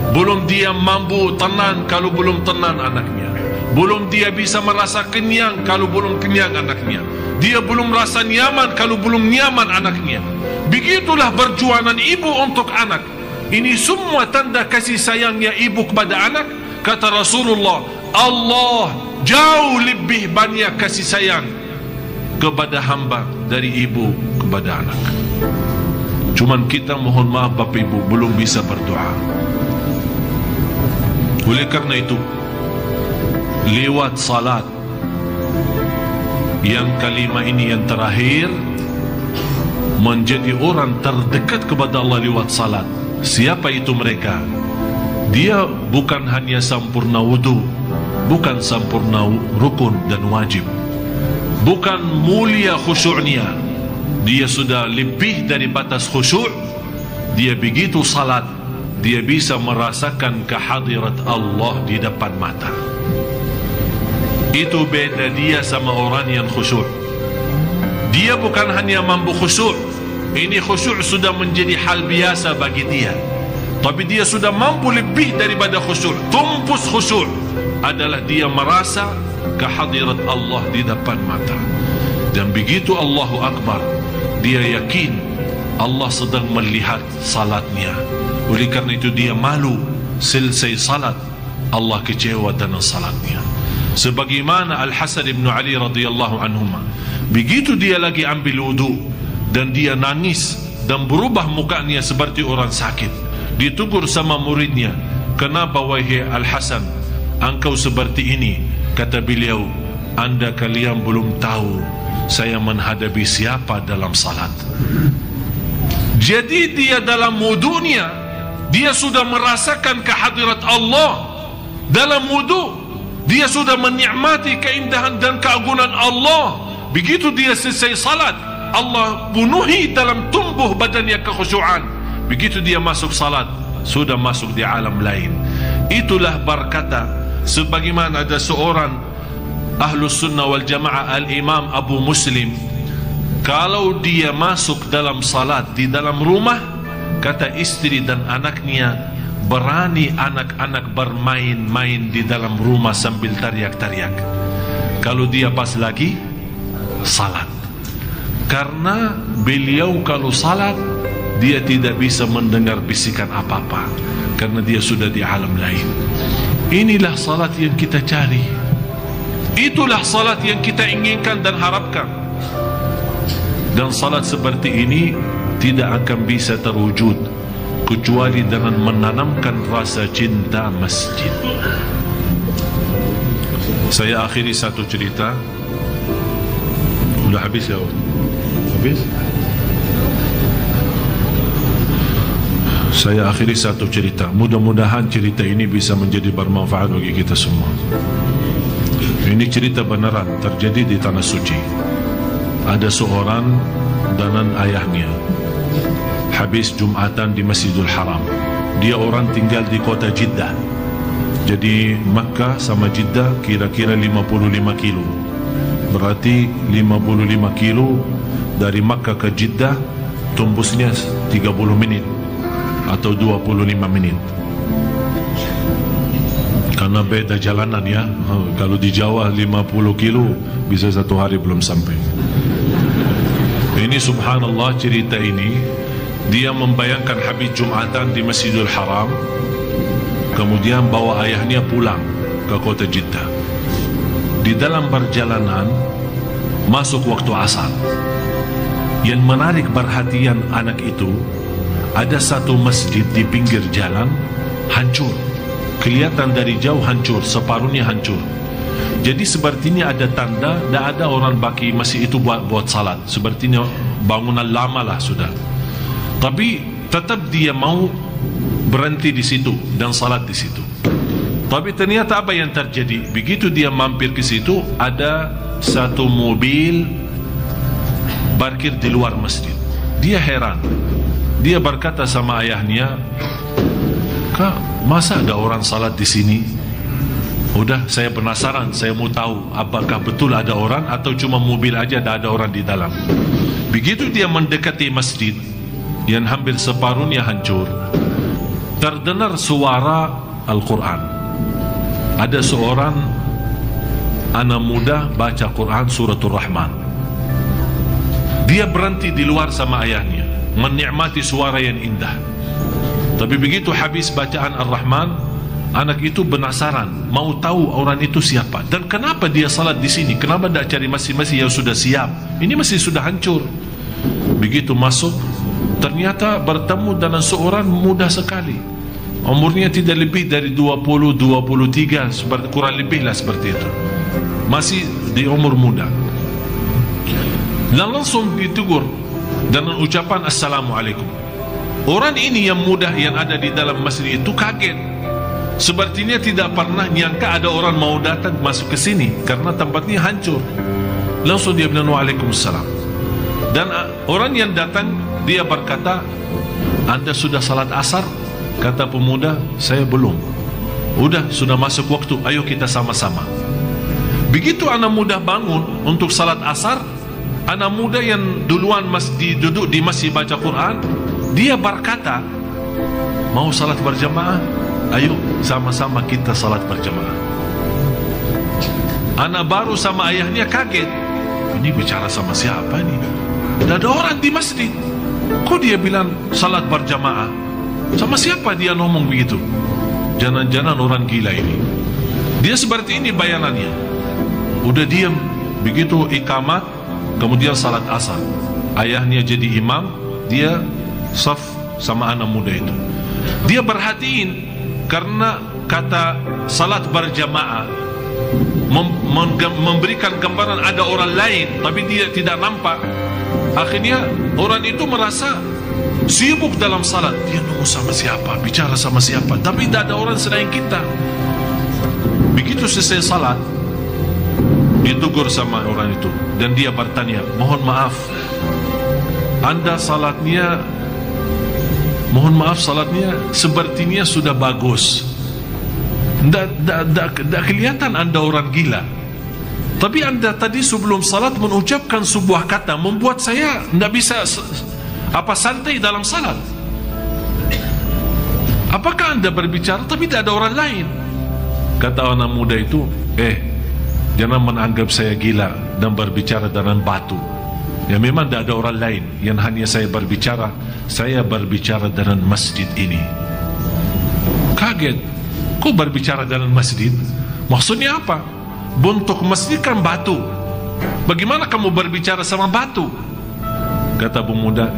Belum dia mampu tenang kalau belum tenang anaknya. Belum dia bisa merasa kenyang kalau belum kenyang anaknya. Dia belum rasa nyaman kalau belum nyaman anaknya. Begitulah perjuangan ibu untuk anak. Ini semua tanda kasih sayangnya ibu kepada anak. Kata Rasulullah, Allah jauh lebih banyak kasih sayang kepada hamba dari ibu kepada anak. Cuman kita mohon maaf Bapak Ibu belum bisa berdoa. Oleh karena itu, lewat salat yang kelima ini yang terakhir, menjadi orang terdekat kepada Allah lewat salat. Siapa itu mereka? Dia bukan hanya sempurna wudu, bukan sempurna rukun dan wajib, bukan mulia khusyuknya, dia sudah lebih dari batas khusyuk. Dia begitu salat, dia bisa merasakan kehadirat Allah di depan mata. Itu beda dia sama orang yang khusyuk. Dia bukan hanya mampu khusyuk, ini khusyuk sudah menjadi hal biasa bagi dia, tapi dia sudah mampu lebih daripada khusyuk. Tumpus khusyuk adalah dia merasa kehadirat Allah di depan mata. Dan begitu Allahu Akbar, dia yakin Allah sedang melihat salatnya. Oleh karena itu dia malu. Selesai salat, Allah kecewa dengan salatnya. Sebagaimana Al-Hasan ibn Ali radhiyallahu anhuma, begitu dia lagi ambil wudu dan dia nangis dan berubah mukanya seperti orang sakit. Ditegur sama muridnya, kenapa wahai Al-Hasan engkau seperti ini? Kata beliau, anda kalian belum tahu saya menghadapi siapa dalam salat. Jadi dia dalam wudunya, dia sudah merasakan kehadirat Allah. Dalam wudu dia sudah menikmati keindahan dan keagungan Allah. Begitu dia selesai salat, Allah penuhi dalam tumbuh badannya kekhusyuan. Begitu dia masuk salat, sudah masuk di alam lain. Itulah berkata, sebagaimana ada seorang Ahlus Sunnah wal Jamaah, Al-Imam Abu Muslim, kalau dia masuk dalam salat di dalam rumah, kata istri dan anaknya, berani anak-anak bermain-main di dalam rumah sambil teriak-teriak kalau dia pas lagi salat. Karena beliau kalau salat, dia tidak bisa mendengar bisikan apa-apa, karena dia sudah di alam lain. Inilah salat yang kita cari, itulah salat yang kita inginkan dan harapkan. Dan salat seperti ini tidak akan bisa terwujud kecuali dengan menanamkan rasa cinta masjid. Saya akhiri satu cerita. Udah habis ya? Habis? Saya akhiri satu cerita. Mudah-mudahan cerita ini bisa menjadi bermanfaat bagi kita semua. Ini cerita benaran terjadi di Tanah Suci. Ada seorang dengan ayahnya, habis Jumatan di Masjidil Haram. Dia orang tinggal di kota Jeddah. Jadi Makkah sama Jeddah kira-kira 55 kilo. Berarti 55 kilo dari Makkah ke Jeddah tembusnya 30 menit atau 25 menit. Karena beda jalanan ya. Kalau di Jawa 50 kilo bisa 1 hari belum sampai. Ini subhanallah, cerita ini dia membayangkan habis Jumatan di Masjidil Haram, kemudian bawa ayahnya pulang ke kota Jeddah. Di dalam perjalanan masuk waktu asar. Yang menarik perhatian anak itu, ada satu masjid di pinggir jalan hancur. Kelihatan dari jauh hancur, separuhnya hancur. Jadi sepertinya ada tanda tidak ada orang baki masjid itu buat salat. Sepertinya bangunan lama lah sudah. Tapi tetap dia mau berhenti di situ dan salat di situ. Tapi ternyata apa yang terjadi? Begitu dia mampir ke situ, ada satu mobil parkir di luar masjid. Dia heran. Dia berkata sama ayahnya, "Kak, masa ada orang salat di sini?" Udah, saya penasaran, saya mau tahu apakah betul ada orang atau cuma mobil aja tak ada orang di dalam. Begitu dia mendekati masjid yang hampir separuhnya hancur, terdengar suara Al-Quran. Ada seorang anak muda baca Quran suratul Rahman. Dia berhenti di luar sama ayahnya, menikmati suara yang indah. Tapi begitu habis bacaan Ar-Rahman, anak itu penasaran, mau tahu orang itu siapa dan kenapa dia salat di sini. Kenapa tidak cari masjid-masjid yang sudah siap? Ini masjid sudah hancur. Begitu masuk, ternyata bertemu dengan seorang muda sekali. Umurnya tidak lebih dari 20-23, kurang lebih lah seperti itu. Masih di umur muda. Dan langsung ditegur dengan ucapan Assalamualaikum. Orang ini yang muda yang ada di dalam masjid itu kaget. Sepertinya tidak pernah nyangka ada orang mau datang masuk ke sini karena tempatnya hancur. Langsung dia bilang Waalaikumsalam. Dan orang yang datang, dia berkata, "Anda sudah salat asar?" Kata pemuda, "Saya belum." "Udah, sudah masuk waktu, ayo kita sama-sama." Begitu anak muda bangun untuk salat asar, anak muda yang duluan duduk di masjid baca Quran, dia berkata, "Mau salat berjamaah? Ayo sama-sama kita salat berjamaah." Anak baru sama ayahnya kaget. Ini bicara sama siapa ini? Tidak ada orang di masjid. Kok dia bilang salat berjamaah? Sama siapa dia ngomong begitu? Jangan-jangan orang gila ini. Dia seperti ini bayangannya. Udah diam. Begitu iqamat, kemudian salat asar. Ayahnya jadi imam, dia saf sama anak muda itu. Dia perhatiin karena kata salat berjamaah memberikan gambaran ada orang lain, tapi dia tidak nampak. Akhirnya orang itu merasa sibuk dalam salat. Dia nunggu sama siapa, bicara sama siapa, tapi tidak ada orang selain kita. Begitu selesai salat, ditegur sama orang itu dan dia bertanya, "Mohon maaf, Anda salatnya, mohon maaf salatnya sepertinya sudah bagus. Tidak kelihatan Anda orang gila. Tapi Anda tadi sebelum salat mengucapkan sebuah kata membuat saya tidak bisa santai dalam salat. Apakah Anda berbicara tapi tidak ada orang lain?" Kata anak muda itu, "Jangan menganggap saya gila dan berbicara dengan batu. Ya memang tidak ada orang lain yang hanya saya berbicara dengan masjid ini." Kaget, kok berbicara dengan masjid? Maksudnya apa? Bentuk masjid kan batu. Bagaimana kamu berbicara sama batu? Kata pemuda,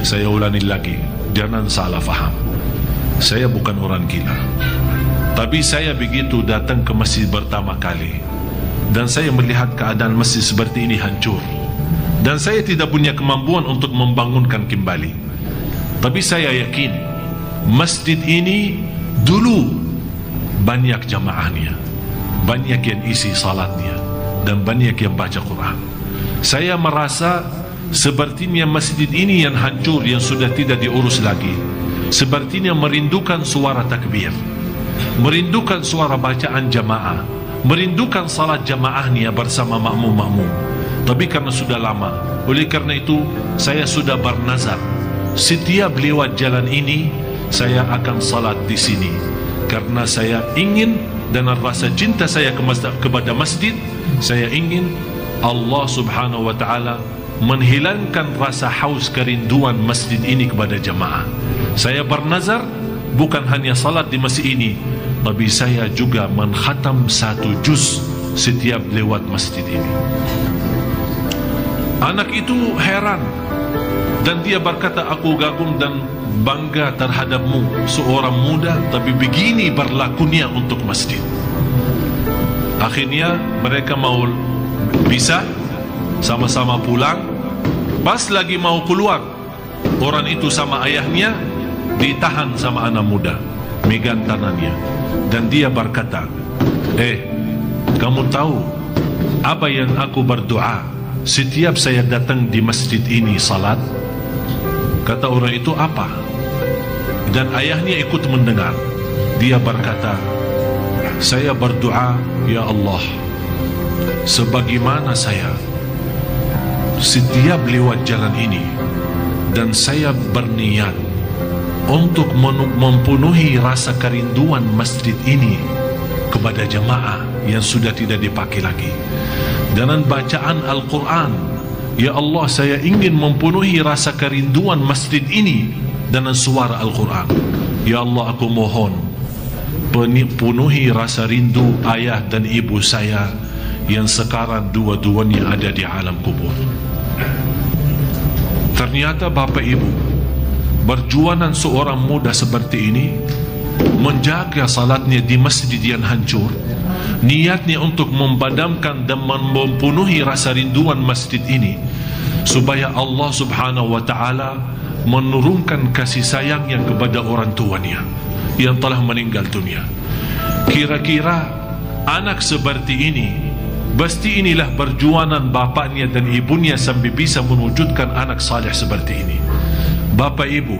saya ulangi lagi, jangan salah faham. Saya bukan orang gila. Tapi saya begitu datang ke masjid pertama kali, dan saya melihat keadaan masjid seperti ini hancur, dan saya tidak punya kemampuan untuk membangunkan kembali. Tapi saya yakin masjid ini dulu banyak jamaahnya, banyak yang isi salatnya, dan banyak yang baca Quran. Saya merasa sepertinya masjid ini yang hancur, yang sudah tidak diurus lagi, sepertinya merindukan suara takbir, merindukan suara bacaan jamaah, merindukan salat jamaahnya bersama makmum-makmum. Tapi karena sudah lama, oleh karena itu saya sudah bernazar, setiap lewat jalan ini saya akan salat di sini, karena saya ingin, dan rasa cinta saya kepada masjid, saya ingin Allah subhanahu wa ta'ala menghilangkan rasa haus kerinduan masjid ini kepada jamaah. Saya bernazar bukan hanya salat di masjid ini, tapi saya juga menkhatam 1 juz setiap lewat masjid ini. Anak itu heran dan dia berkata, aku kagum dan bangga terhadapmu, seorang muda tapi begini berlakunya untuk masjid. Akhirnya mereka mau pisah, sama-sama pulang. Pas lagi mau keluar, orang itu sama ayahnya ditahan sama anak muda, megang tangannya, dan dia berkata, kamu tahu apa yang aku berdoa setiap saya datang di masjid ini salat? Kata orang itu, apa? Dan ayahnya ikut mendengar. Dia berkata, saya berdoa, ya Allah, sebagaimana saya setiap lewat jalan ini dan saya berniat untuk mempenuhi rasa kerinduan masjid ini kepada jamaah yang sudah tidak dipakai lagi, dengan bacaan Al-Quran, ya Allah, saya ingin mempenuhi rasa kerinduan masjid ini dengan suara Al-Quran. Ya Allah, aku mohon penuhi rasa rindu ayah dan ibu saya yang sekarang dua-duanya ada di alam kubur. Ternyata Bapak Ibu, perjuangan seorang muda seperti ini menjaga salatnya di masjid yang hancur, niatnya untuk memadamkan dan mempenuhi rasa rinduan masjid ini, supaya Allah subhanahu wa ta'ala menurunkan kasih sayangnya kepada orang tuanya yang telah meninggal dunia. Kira-kira anak seperti ini, pasti inilah perjuangan bapaknya dan ibunya sampai bisa mewujudkan anak saleh seperti ini. Bapak Ibu,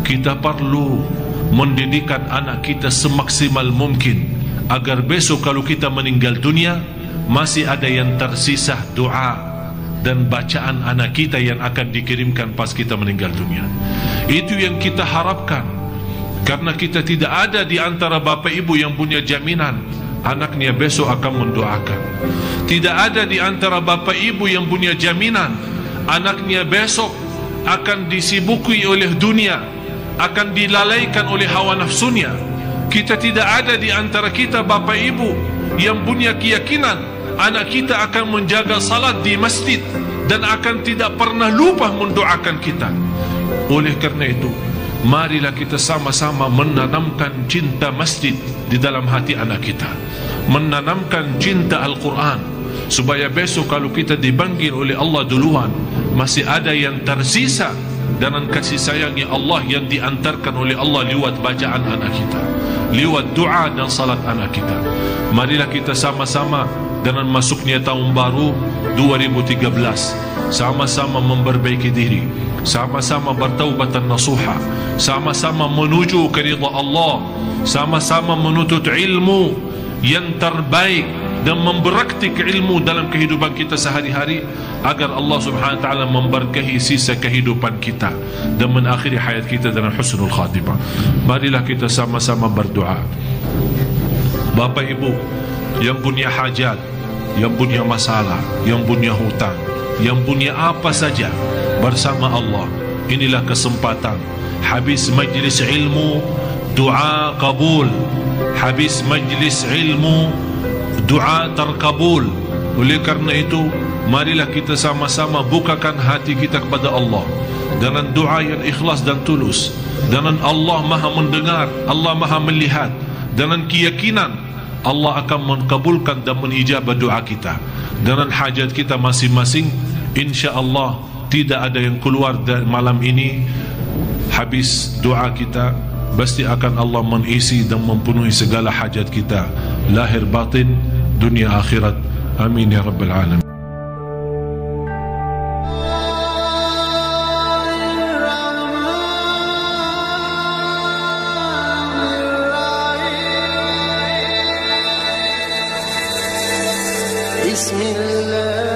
kita perlu mendidikkan anak kita semaksimal mungkin, agar besok kalau kita meninggal dunia masih ada yang tersisa doa dan bacaan anak kita yang akan dikirimkan pas kita meninggal dunia. Itu yang kita harapkan, karena kita tidak ada di antara bapak ibu yang punya jaminan anaknya besok akan mendoakan. Tidak ada di antara bapak ibu yang punya jaminan anaknya besok akan disibuki oleh dunia, akan dilalaikan oleh hawa nafsunya. Kita tidak ada di antara kita bapak ibu yang punya keyakinan anak kita akan menjaga salat di masjid dan akan tidak pernah lupa mendoakan kita. Oleh kerana itu, marilah kita sama-sama menanamkan cinta masjid di dalam hati anak kita, menanamkan cinta Al-Quran, supaya besok kalau kita dipanggil oleh Allah duluan, masih ada yang tersisa dengan kasih sayangnya Allah yang diantarkan oleh Allah lewat bacaan anak kita, lewat doa dan salat anak kita. Marilah kita sama-sama dengan masuknya tahun baru 2013 sama-sama memperbaiki diri, sama-sama bertaubat dan nasuha, sama-sama menuju ke ridha Allah, sama-sama menuntut ilmu yang terbaik dan memberaktik ilmu dalam kehidupan kita sehari-hari, agar Allah subhanahu wa ta'ala memberkahi sisa kehidupan kita dan mengakhiri hayat kita dengan husnul khatimah. Marilah kita sama-sama berdoa. Bapak ibu yang punya hajat, yang punya masalah, yang punya hutang, yang punya apa saja, bersama Allah inilah kesempatan. Habis majlis ilmu, doa kabul. Habis majlis ilmu, doa terkabul. Oleh karena itu, marilah kita sama-sama bukakan hati kita kepada Allah dengan doa yang ikhlas dan tulus, dengan Allah maha mendengar, Allah maha melihat, dengan keyakinan Allah akan mengabulkan dan menijabah doa kita dengan hajat kita masing-masing. InsyaAllah tidak ada yang keluar dari malam ini habis doa kita, pasti akan Allah mengisi dan mempenuhi segala hajat kita, lahir batin, dunia akhirat. Amin ya rabbal alamin. بسم الله